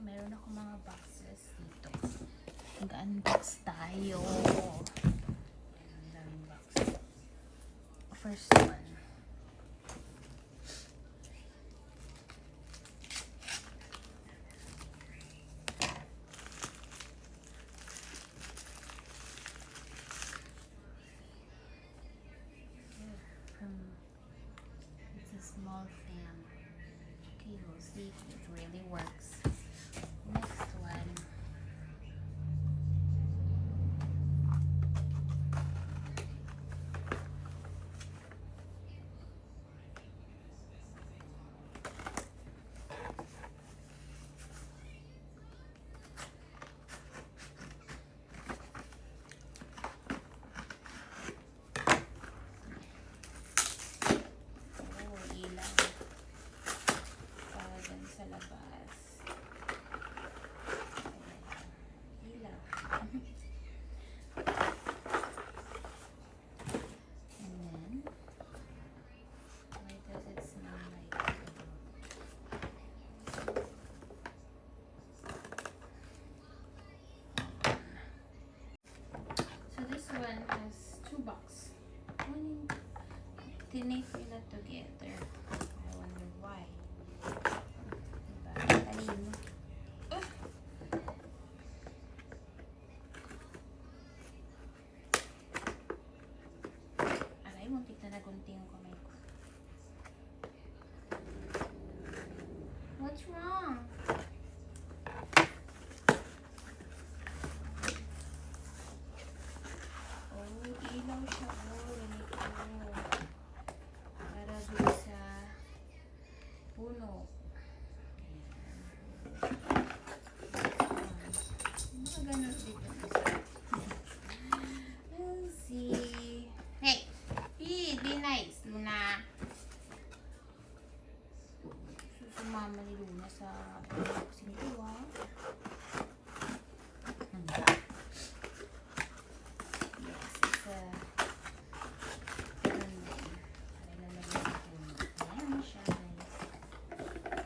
meron ako mga boxes dito. Mag-unbox tayo. Ang daming box. First one. It's a small fan. Okay, we'll see if it really works. Next one. Sa labas. Ilaw. And then, why does it smell like so this one has 2 boxes. Tinay nila together. I wonder why. Aray, muntik na nagunting ang kamay ko. What's wrong? Oh, ilaw siya. Oh, ganito. Para doon sa puno. Ganun dito. We'll see. Hey! Be nice, Luna. Susumama ni Luna sa unboxing ko, ah. Yes, it's a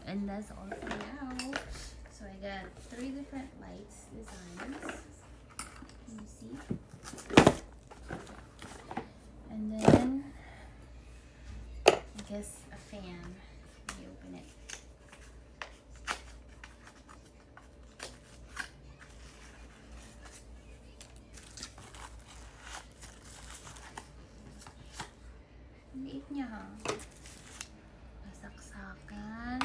and that's all for now. So I got 3 different lights designs. Can you see? And then I guess a fan. Let me open it. Ang liit niya, ha? Nasaksakan.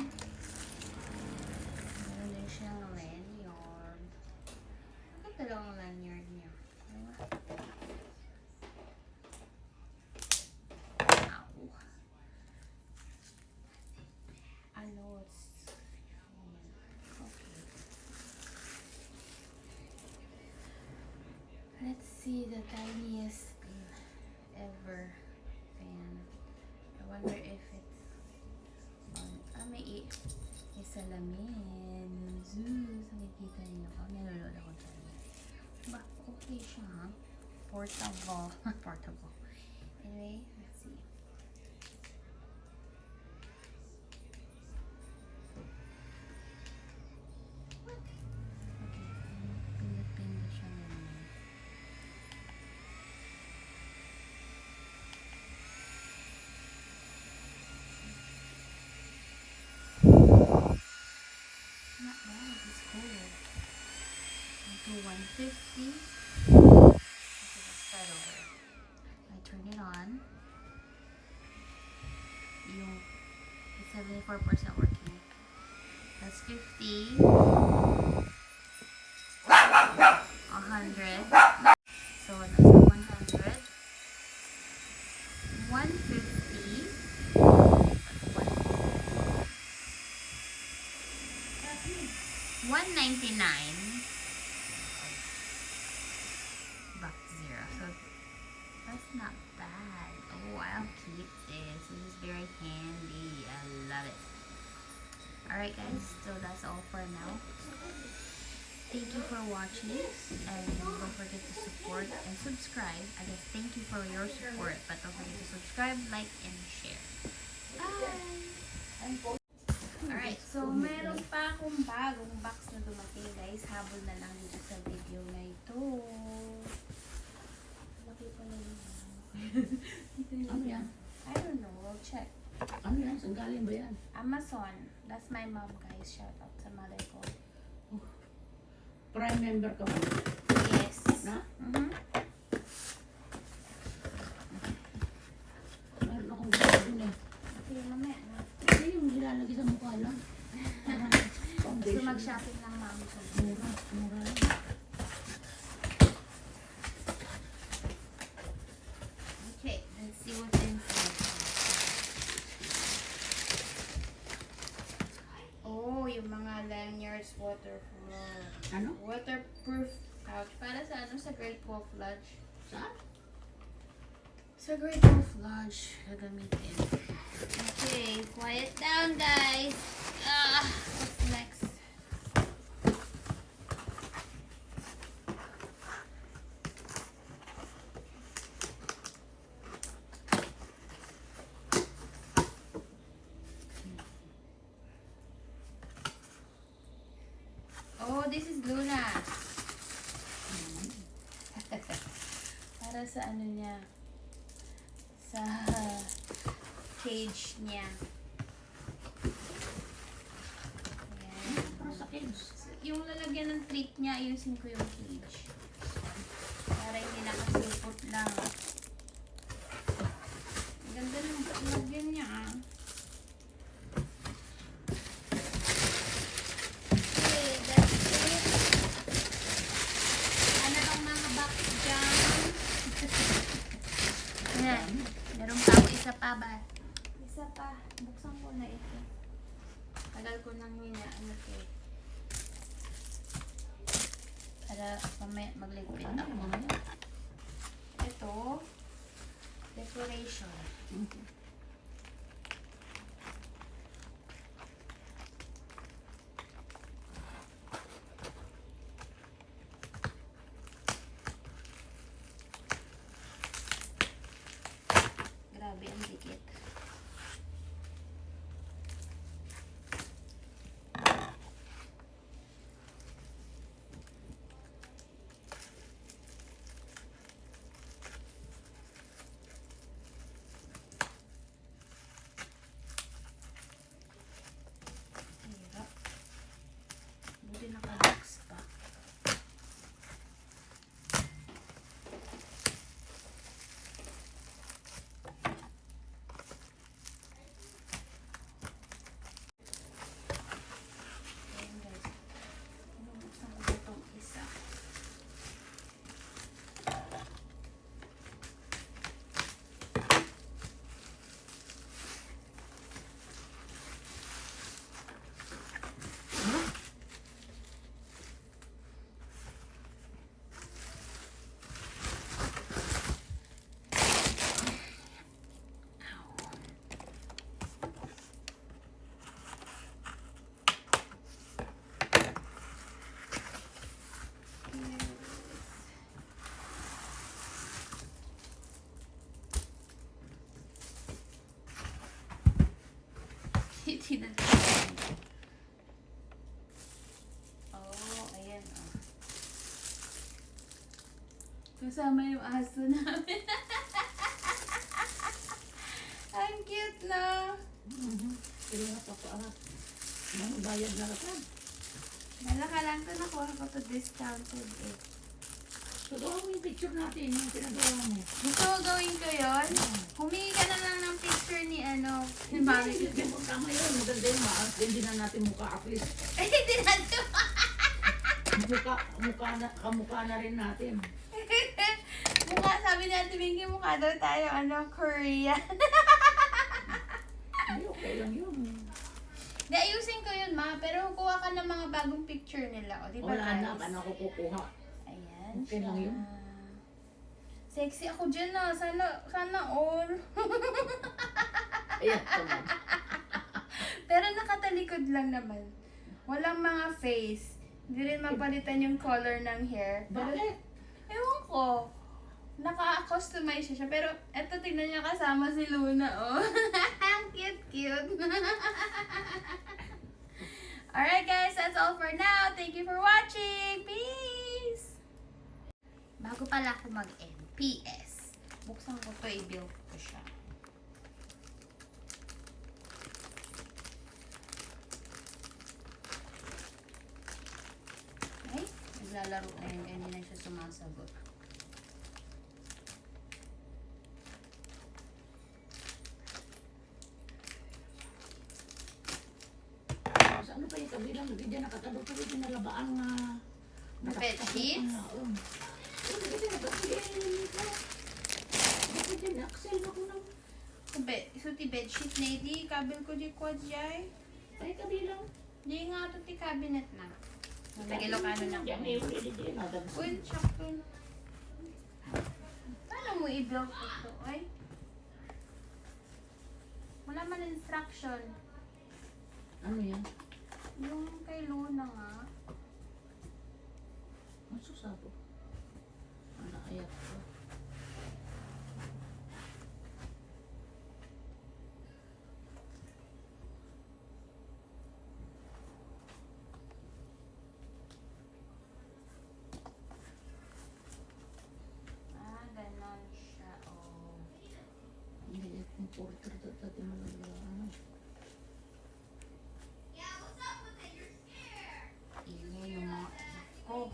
Meron din siyang lanyard. Bakit dalawang lanyard niya? Ow. I know it's... Okay. Let's see the tiniest ever fan. I wonder if it's on... may salamin. Zeus. Nakikita niyo ako. Nanonood ako dyan. Ba, okay siya, ha? Portable. Portable. Anyway, let's see. What? Okay. Pindot-pindot siya naman. Not bad. It's cool. Do 150. Okay, let's start over. I turn it on. It's 74% working. That's 50. 100. So that's 100. 150. 199. Back to 0. So that's not bad. Oh, I'll keep this. This is very handy. I love it. Alright guys, so that's all for now. Thank you for watching, and don't forget to support and subscribe. I guess thank you for your support, but don't forget to subscribe, like, and share. Bye! Alright, so meron pa akong bagong box na dumating guys. Habol na lang dito sa video na ito. Laki pala yun. Ano yan? I don't know, we'll check. Ano yan? Saan galing ba yan? Amazon. That's my mom guys. Shout out sa mother ko. Prime member ka ba? Yes. Na? Meron akong gusto dun eh. Okay, mamaya na. Hindi yung nilalagay sa mukha lang. Parang Gusto foundation. mag-shopping lang mami ko. Mura, mura lang. Okay, let's see what's inside. Oh, yung mga lanyards waterproof. Ano? Waterproof pouch. Para sa ano? Sa Great Wolf Lodge. Saan? Sa Great Wolf Lodge. Gagamitin. Okay, quiet down guys. What's next? Oh, this is Luna. Para sa ano niya. Sa cage niya. Ayan. Para sa kids. Yung lalagyan ng treat niya, ayusin ko yung cage. Para hindi nakasupot lang. Ang ganda ng lalagyan niya ah. Okay, that's it. Ano bang mga box dyan? Ayan. Meron pa ako isa pa ba? Isa pa. Buksan ko na ito. Tagal ko nang ano to. Para mamaya magligpit Ano ako. mga yan? Ito, decoration. Grabe ang dikit. Hirap. Buti naka-box pa. Ayan guys. Bubuksan ko itong isa. Hindi na. Oh, ayan oh. Kasama yung aso namin. Ang cute na. Pero napapaarap. Ano bayad na rakan? Malaka lang to, nakuha ko to discounted eh. So gawa mo yung picture natin, yung pinagawa mo. Gusto mo gawin ko yun? Humingi ka na lang ng picture ni ano, ni Mami. Hindi mo tama yun. Maganda yung maas. Hindi na natin mukha at least. Ay, hindi natin. Kamukha na rin natin. Mukha, sabi ni Ate Minky, mukha daw tayo, ano, Korean. Hindi, okay lang yun. Di, ayusin ko yun, Ma. Pero kuha ka ng mga bagong picture nila. O, di ba, Wala na, guys? paano ako kukuha? Ayan Okay siya. lang yun. Sexy ako dyan na. Sana all. Ayan, naman. Pero nakatalikod lang naman. Walang mga face. Hindi rin mapalitan yung color ng hair. Pero, Bakit? ewan ko. Naka-customize siya. Pero, eto, tignan niya kasama si Luna, oh. Cute, cute. Alright guys, that's all for now. Thank you for watching. Peace! Bago pala ako mag-end, PS. Buksan ko to, i-build ko siya. Ay, naglalaro na yun. Hindi na siya sumasagot. Sa ano pa yung kabilang, hindi dyan nakatalo pa rin nalabaan nga. Na bed sheets? Oo, hindi dyan nakatalo. Hindi dyan, Axel, ako nang. So, ti bedsheet na iti. Kabil ko di quad jay. Ay, kabilang. Di nga to ti cabinet na. Nagilok ano na Diyan, ko. may uli din. Uy, sakto na. Paano mo i-build ito? Ay? Wala man instruction. Ano yan? Yung kay Luna nga. Ang susabo. Ano, ayak ko. Ah, ganon siya. Oh. Hindi, yung porter dati malalawa. Ano? Ingay yung mga anak ko.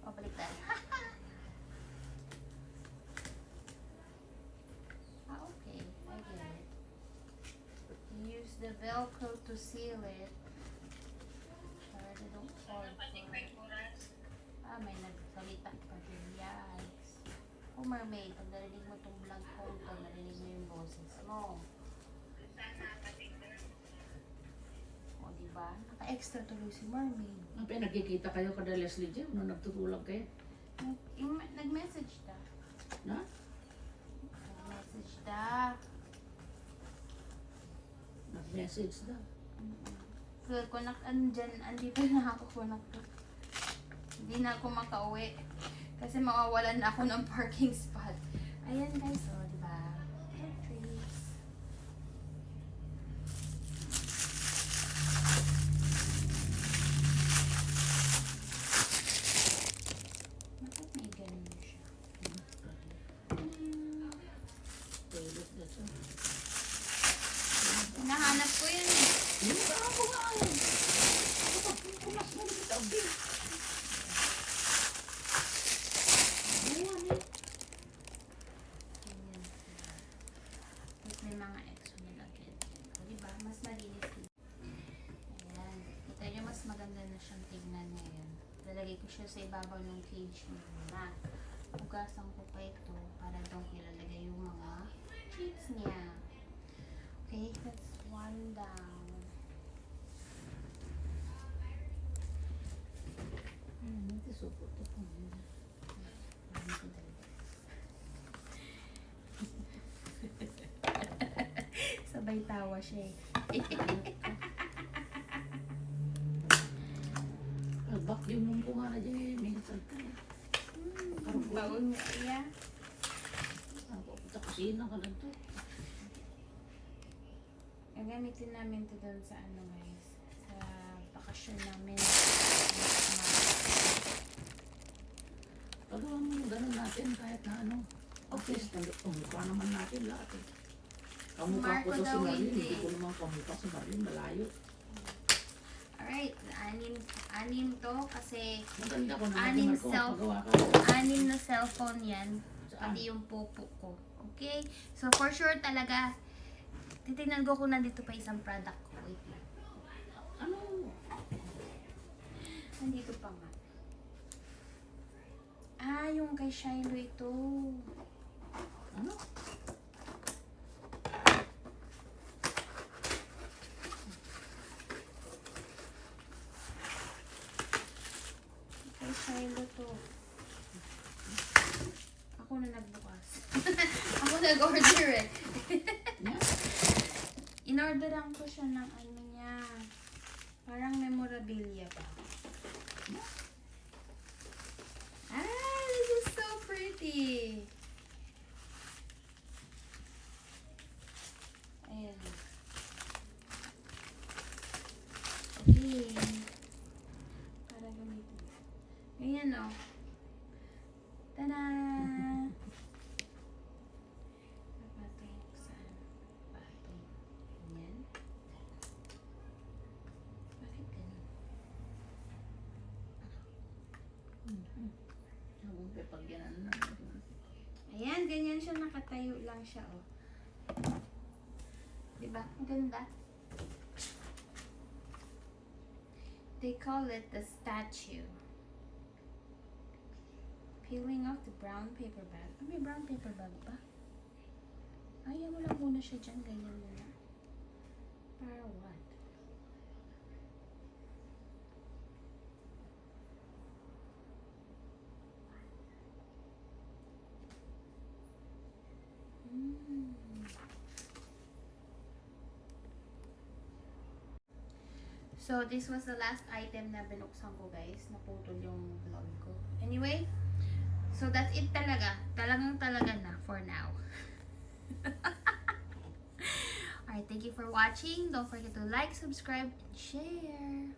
O, baliktad. Okay. I get it. Use the Velcro to seal it. Para they don't fall apart. Ah, may nagsalita pa din. Yikes. Oh, mermaid, pag narinig mo itong vlog ko, ito, narinig mo yung boses mo. O, diba? Naka-extra tuloy si mermaid. Ang pinagkikita kayo kada Leslie J, ano nagtutulog kayo? Nag-message ta. Na? Nag-message ta. Nag-message daw. So, kung andito na ako kung hindi na ako makauwi. Kasi mawawalan na ako ng parking spot. Ayan guys, oh, diba? Trees. Bakit may ganun siya? Toilet na siya. Hinahanap ko yun eh. Yung ako nga yun. Ako pa, pumas mo dito ang bil. Buwan eh. Ayan. Tapos may mga extra na lagyan. O, diba? Mas malinis din. Ayan. Kita nyo, mas maganda na siyang tignan ngayon. Lalagay ko siya sa ibabaw ng cage muna. Hugasan ko pa ito para doon ilalagay yung mga treats niya. Okay, that's one down. Hindi support ako. Sabay tawa siya eh. Vacuum mo po nga na dyan eh. Minsan ka eh. Baon mo iya. Ako, sa kusina ka lang to. Gagamitin namin ito doon sa ano guys. Sa bakasyon namin. Pagawa mo yung ganun natin kahit na ano. Okay. At least, mukha naman natin lahat eh. Kamukha Marco ko to si daw Marlene. hindi. Hindi ko naman kamukha si Marlene. Malayo. Alright, anim to kasi Maganda ko naman Anim Marco. self. Pagawa ka. 6 na cellphone yan. Saan? Pati yung popo ko. Okay? So for sure talaga, titignan ko kung nandito pa isang product ko. Wait lang. Ano? Nandito pa nga. Ah, yung kay Shiloh ito. Ano? Kay Shiloh to. Ako na nagbukas. Ako nag-order eh. Yeah. In-orderan ko siya ng ano niya. Parang memorabilia pa. Ah, this is so pretty. ganyan siya, nakatayo lang siya, oh. Diba? Ang ganda. They call it the statue. Peeling off the brown paper bag. Ah, may brown paper bag pa? Ayaw mo lang muna siya dyan. Ganyan muna. Para what? So, this was the last item na binuksan ko, guys. Naputol yung vlog ko. Anyway, so that's it talaga. Talagang talaga na for now. Alright, thank you for watching. Don't forget to like, subscribe, and share.